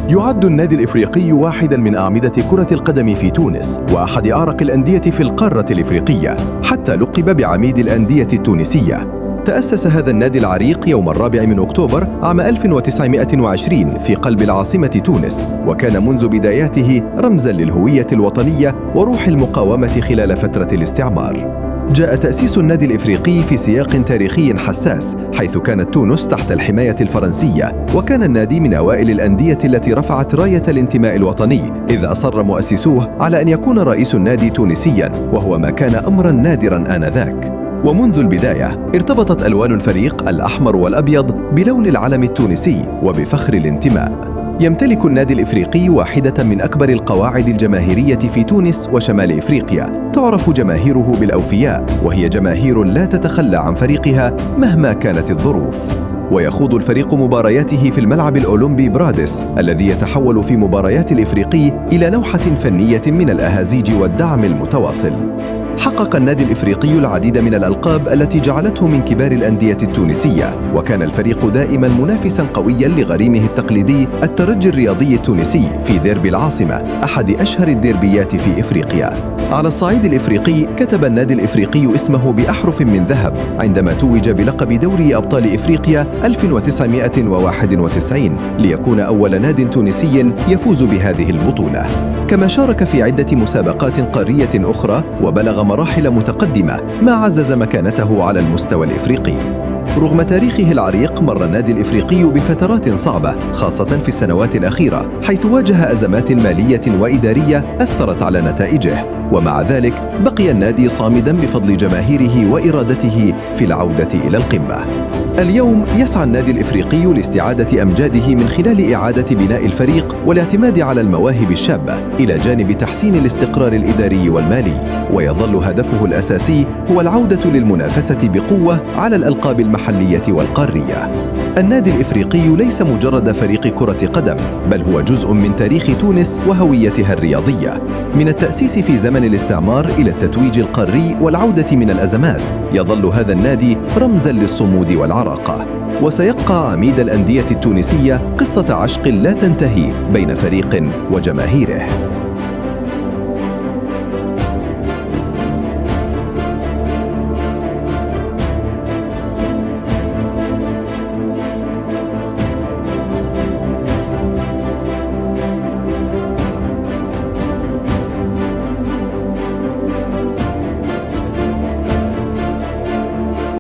يعد النادي الإفريقي واحداً من أعمدة كرة القدم في تونس وأحد أعرق الأندية في القارة الإفريقية، حتى لقب بعميد الأندية التونسية. تأسس هذا النادي العريق يوم 4 أكتوبر عام 1920 في قلب العاصمة تونس، وكان منذ بداياته رمزاً للهوية الوطنية وروح المقاومة خلال فترة الاستعمار. جاء تأسيس النادي الإفريقي في سياق تاريخي حساس، حيث كانت تونس تحت الحماية الفرنسية، وكان النادي من أوائل الأندية التي رفعت راية الانتماء الوطني، إذ أصر مؤسسوه على أن يكون رئيس النادي تونسياً، وهو ما كان أمراً نادراً آنذاك. ومنذ البداية ارتبطت ألوان الفريق الأحمر والأبيض بلون العلم التونسي وبفخر الانتماء. يمتلك النادي الإفريقي واحدة من أكبر القواعد الجماهيرية في تونس وشمال إفريقيا، تعرف جماهيره بالأوفياء، وهي جماهير لا تتخلى عن فريقها مهما كانت الظروف. ويخوض الفريق مبارياته في الملعب الأولمبي برادس، الذي يتحول في مباريات الإفريقي إلى لوحة فنية من الأهازيج والدعم المتواصل. حقق النادي الإفريقي العديد من الألقاب التي جعلته من كبار الأندية التونسية، وكان الفريق دائما منافسا قويا لغريمه التقليدي الترجي الرياضي التونسي في ديربي العاصمة، أحد أشهر الديربيات في إفريقيا. على الصعيد الإفريقي كتب النادي الإفريقي اسمه بأحرف من ذهب عندما توج بلقب دوري أبطال إفريقيا 1991، ليكون أول ناد تونسي يفوز بهذه البطولة. كما شارك في عدة مسابقات قارية أخرى وبلغ مراحل متقدمة، ما عزز مكانته على المستوى الإفريقي. رغم تاريخه العريق، مر النادي الإفريقي بفترات صعبة، خاصة في السنوات الأخيرة، حيث واجه أزمات مالية وإدارية أثرت على نتائجه، ومع ذلك بقي النادي صامداً بفضل جماهيره وإرادته في العودة إلى القمة. اليوم يسعى النادي الإفريقي لاستعادة أمجاده من خلال إعادة بناء الفريق والاعتماد على المواهب الشابة، إلى جانب تحسين الاستقرار الإداري والمالي، ويظل هدفه الأساسي هو العودة للمنافسة بقوة على الألقاب المحلية والقارية. النادي الإفريقي ليس مجرد فريق كرة قدم، بل هو جزء من تاريخ تونس وهويتها الرياضية. من التأسيس في زمن الاستعمار إلى التتويج القاري والعودة من الأزمات، يظل هذا النادي رمزاً للصمود والعراقة، وسيبقى عميد الأندية التونسية قصة عشق لا تنتهي بين فريق وجماهيره.